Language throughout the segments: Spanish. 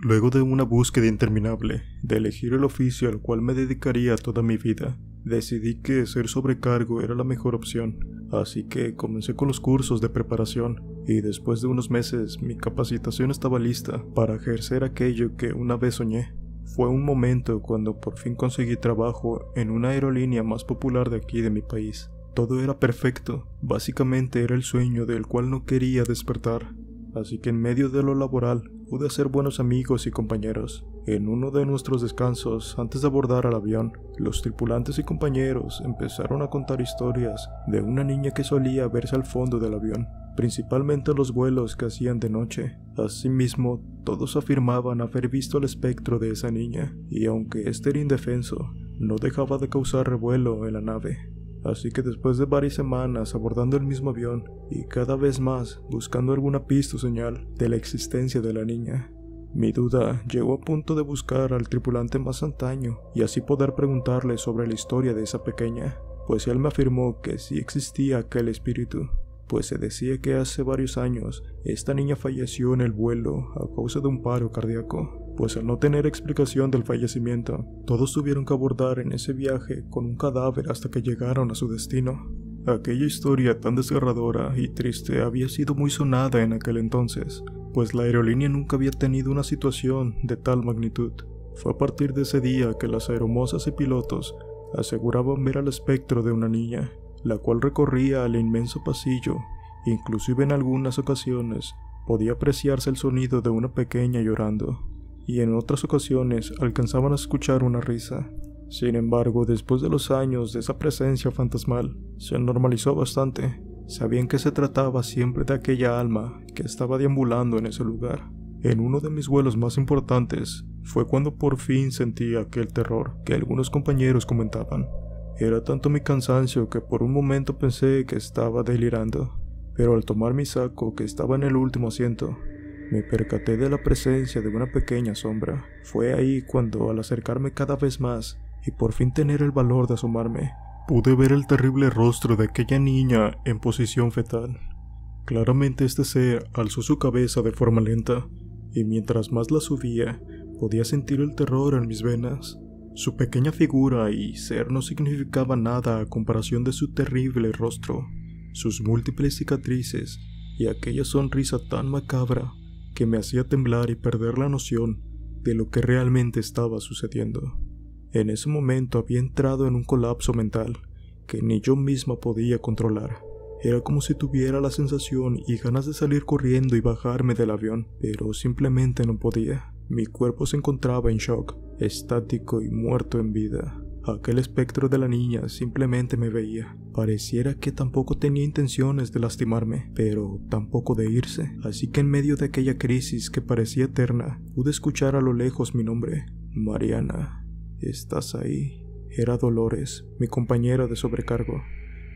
Luego de una búsqueda interminable, de elegir el oficio al cual me dedicaría toda mi vida, decidí que ser sobrecargo era la mejor opción, así que comencé con los cursos de preparación, y después de unos meses mi capacitación estaba lista para ejercer aquello que una vez soñé. Fue un momento cuando por fin conseguí trabajo en una aerolínea más popular de aquí de mi país. Todo era perfecto, básicamente era el sueño del cual no quería despertar. Así que en medio de lo laboral pude hacer buenos amigos y compañeros. En uno de nuestros descansos, antes de abordar al avión, los tripulantes y compañeros empezaron a contar historias de una niña que solía verse al fondo del avión, principalmente los vuelos que hacían de noche. Asimismo, todos afirmaban haber visto el espectro de esa niña, y aunque este era indefenso, no dejaba de causar revuelo en la nave. Así que después de varias semanas abordando el mismo avión y cada vez más buscando alguna pista o señal de la existencia de la niña, mi duda llegó a punto de buscar al tripulante más antaño y así poder preguntarle sobre la historia de esa pequeña, pues él me afirmó que sí existía aquel espíritu, pues se decía que hace varios años esta niña falleció en el vuelo a causa de un paro cardíaco. Pues al no tener explicación del fallecimiento, todos tuvieron que abordar en ese viaje con un cadáver hasta que llegaron a su destino. Aquella historia tan desgarradora y triste había sido muy sonada en aquel entonces, pues la aerolínea nunca había tenido una situación de tal magnitud. Fue a partir de ese día que las aeromosas y pilotos aseguraban ver al espectro de una niña, la cual recorría el inmenso pasillo. Inclusive en algunas ocasiones podía apreciarse el sonido de una pequeña llorando, y en otras ocasiones alcanzaban a escuchar una risa. Sin embargo, después de los años de esa presencia fantasmal, se normalizó bastante. Sabían que se trataba siempre de aquella alma que estaba deambulando en ese lugar. En uno de mis vuelos más importantes, fue cuando por fin sentí aquel terror que algunos compañeros comentaban. Era tanto mi cansancio que por un momento pensé que estaba delirando, pero al tomar mi saco que estaba en el último asiento, me percaté de la presencia de una pequeña sombra. Fue ahí cuando, al acercarme cada vez más y por fin tener el valor de asomarme, pude ver el terrible rostro de aquella niña en posición fetal. Claramente este ser alzó su cabeza de forma lenta, y mientras más la subía, podía sentir el terror en mis venas. Su pequeña figura y ser no significaba nada a comparación de su terrible rostro, sus múltiples cicatrices y aquella sonrisa tan macabra que me hacía temblar y perder la noción de lo que realmente estaba sucediendo. En ese momento había entrado en un colapso mental que ni yo misma podía controlar. Era como si tuviera la sensación y ganas de salir corriendo y bajarme del avión, pero simplemente no podía. Mi cuerpo se encontraba en shock, estático y muerto en vida. Aquel espectro de la niña simplemente me veía. Pareciera que tampoco tenía intenciones de lastimarme, pero tampoco de irse. Así que en medio de aquella crisis que parecía eterna, pude escuchar a lo lejos mi nombre. Mariana, ¿estás ahí? Era Dolores, mi compañera de sobrecargo,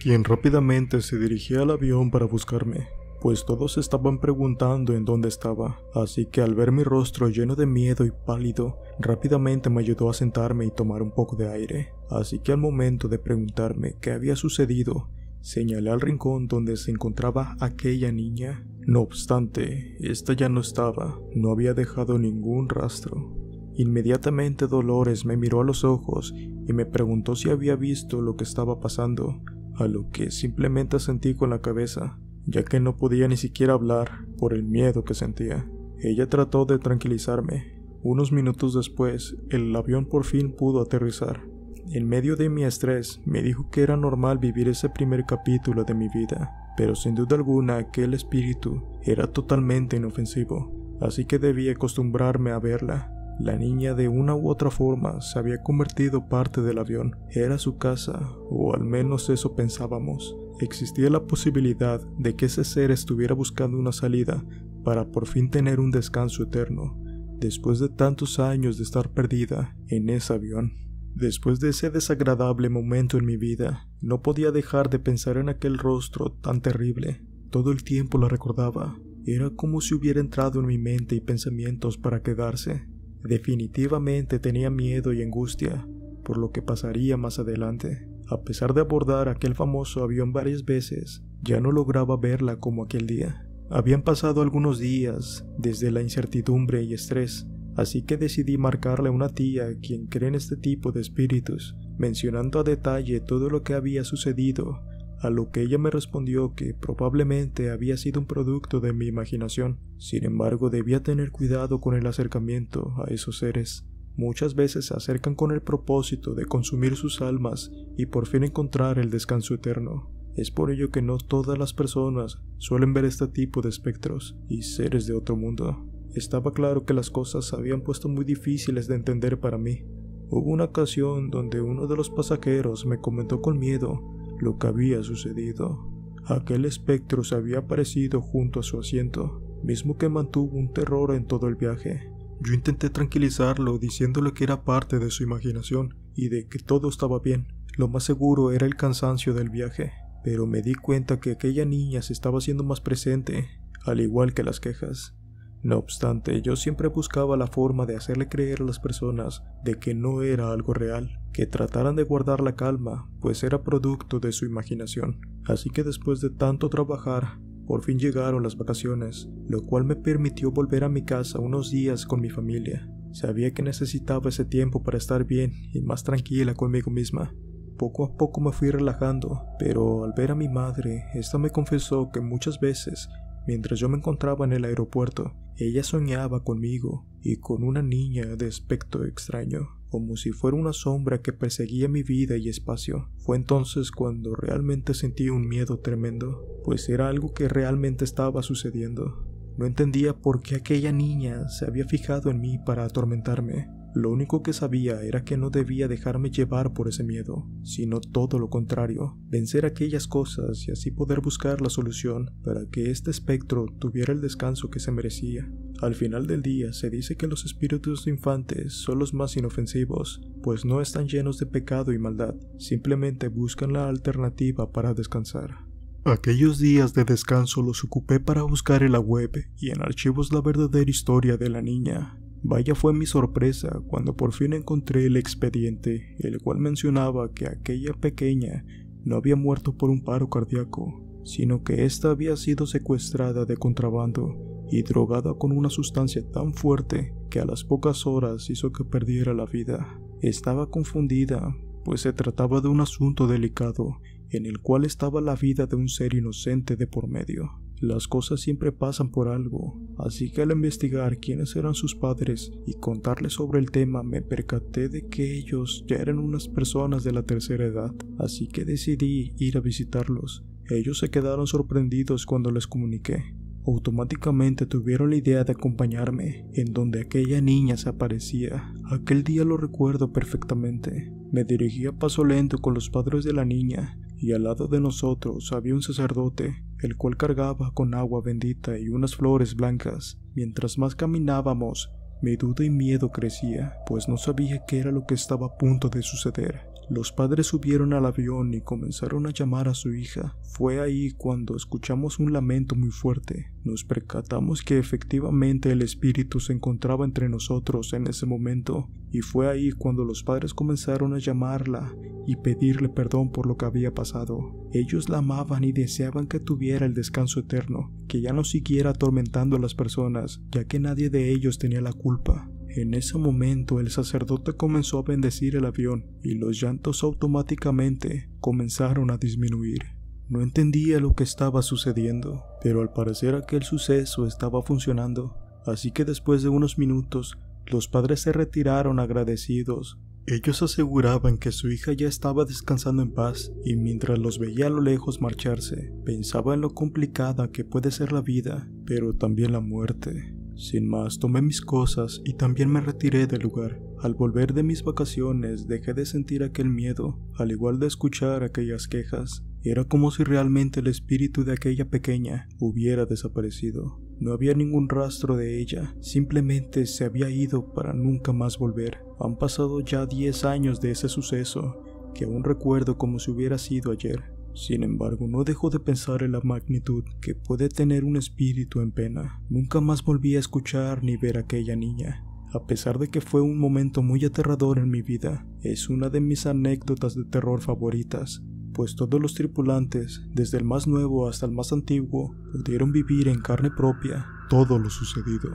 quien rápidamente se dirigía al avión para buscarme, pues todos estaban preguntando en dónde estaba, así que al ver mi rostro lleno de miedo y pálido, rápidamente me ayudó a sentarme y tomar un poco de aire. Así que al momento de preguntarme qué había sucedido, señalé al rincón donde se encontraba aquella niña. No obstante, esta ya no estaba, no había dejado ningún rastro. Inmediatamente Dolores me miró a los ojos y me preguntó si había visto lo que estaba pasando, a lo que simplemente asentí con la cabeza, ya que no podía ni siquiera hablar por el miedo que sentía. Ella trató de tranquilizarme. Unos minutos después, el avión por fin pudo aterrizar. En medio de mi estrés, me dijo que era normal vivir ese primer capítulo de mi vida, pero sin duda alguna aquel espíritu era totalmente inofensivo, así que debía acostumbrarme a verla. La niña de una u otra forma se había convertido parte del avión. Era su casa, o al menos eso pensábamos. Existía la posibilidad de que ese ser estuviera buscando una salida para por fin tener un descanso eterno, después de tantos años de estar perdida en ese avión. Después de ese desagradable momento en mi vida, no podía dejar de pensar en aquel rostro tan terrible. Todo el tiempo la recordaba. Era como si hubiera entrado en mi mente y pensamientos para quedarse. Definitivamente tenía miedo y angustia por lo que pasaría más adelante. A pesar de abordar aquel famoso avión varias veces, ya no lograba verla como aquel día. Habían pasado algunos días desde la incertidumbre y estrés así que decidí marcarle a una tía quien cree en este tipo de espíritus, mencionando a detalle todo lo que había sucedido, a lo que ella me respondió que probablemente había sido un producto de mi imaginación. Sin embargo, debía tener cuidado con el acercamiento a esos seres. Muchas veces se acercan con el propósito de consumir sus almas y por fin encontrar el descanso eterno. Es por ello que no todas las personas suelen ver este tipo de espectros y seres de otro mundo. Estaba claro que las cosas se habían puesto muy difíciles de entender para mí. Hubo una ocasión donde uno de los pasajeros me comentó con miedo lo que había sucedido. Aquel espectro se había aparecido junto a su asiento, mismo que mantuvo un terror en todo el viaje. Yo intenté tranquilizarlo diciéndole que era parte de su imaginación y de que todo estaba bien. Lo más seguro era el cansancio del viaje, pero me di cuenta que aquella niña se estaba haciendo más presente, al igual que las quejas. No obstante, yo siempre buscaba la forma de hacerle creer a las personas de que no era algo real, que trataran de guardar la calma, pues era producto de su imaginación. Así que después de tanto trabajar, por fin llegaron las vacaciones, lo cual me permitió volver a mi casa unos días con mi familia. Sabía que necesitaba ese tiempo para estar bien y más tranquila conmigo misma. Poco a poco me fui relajando, pero al ver a mi madre, esta me confesó que muchas veces, mientras yo me encontraba en el aeropuerto, ella soñaba conmigo y con una niña de aspecto extraño, como si fuera una sombra que perseguía mi vida y espacio. Fue entonces cuando realmente sentí un miedo tremendo, pues era algo que realmente estaba sucediendo. No entendía por qué aquella niña se había fijado en mí para atormentarme. Lo único que sabía era que no debía dejarme llevar por ese miedo, sino todo lo contrario, vencer aquellas cosas y así poder buscar la solución para que este espectro tuviera el descanso que se merecía. Al final del día se dice que los espíritus infantes son los más inofensivos, pues no están llenos de pecado y maldad, simplemente buscan la alternativa para descansar. Aquellos días de descanso los ocupé para buscar en la web y en archivos la verdadera historia de la niña. Vaya fue mi sorpresa cuando por fin encontré el expediente, el cual mencionaba que aquella pequeña no había muerto por un paro cardíaco, sino que ésta había sido secuestrada de contrabando y drogada con una sustancia tan fuerte que a las pocas horas hizo que perdiera la vida. Estaba confundida, pues se trataba de un asunto delicado en el cual estaba la vida de un ser inocente de por medio. Las cosas siempre pasan por algo, así que al investigar quiénes eran sus padres y contarles sobre el tema me percaté de que ellos ya eran unas personas de la tercera edad, así que decidí ir a visitarlos. Ellos se quedaron sorprendidos cuando les comuniqué. Automáticamente tuvieron la idea de acompañarme, en donde aquella niña se aparecía. Aquel día lo recuerdo perfectamente. Me dirigí a paso lento con los padres de la niña, y al lado de nosotros había un sacerdote, el cual cargaba con agua bendita y unas flores blancas. Mientras más caminábamos, mi duda y miedo crecía, pues no sabía qué era lo que estaba a punto de suceder. Los padres subieron al avión y comenzaron a llamar a su hija. Fue ahí cuando escuchamos un lamento muy fuerte. Nos percatamos que efectivamente el espíritu se encontraba entre nosotros en ese momento, y fue ahí cuando los padres comenzaron a llamarla y pedirle perdón por lo que había pasado. Ellos la amaban y deseaban que tuviera el descanso eterno, que ya no siguiera atormentando a las personas, ya que nadie de ellos tenía la culpa. En ese momento el sacerdote comenzó a bendecir el avión y los llantos automáticamente comenzaron a disminuir. No entendía lo que estaba sucediendo, pero al parecer aquel suceso estaba funcionando, así que después de unos minutos los padres se retiraron agradecidos. Ellos aseguraban que su hija ya estaba descansando en paz, y mientras los veía a lo lejos marcharse, pensaba en lo complicada que puede ser la vida, pero también la muerte. Sin más, tomé mis cosas y también me retiré del lugar. Al volver de mis vacaciones, dejé de sentir aquel miedo, al igual de escuchar aquellas quejas. Era como si realmente el espíritu de aquella pequeña hubiera desaparecido. No había ningún rastro de ella, simplemente se había ido para nunca más volver. Han pasado ya 10 años de ese suceso, que aún recuerdo como si hubiera sido ayer. Sin embargo, no dejo de pensar en la magnitud que puede tener un espíritu en pena. Nunca más volví a escuchar ni ver a aquella niña. A pesar de que fue un momento muy aterrador en mi vida, es una de mis anécdotas de terror favoritas, pues todos los tripulantes, desde el más nuevo hasta el más antiguo, pudieron vivir en carne propia todo lo sucedido.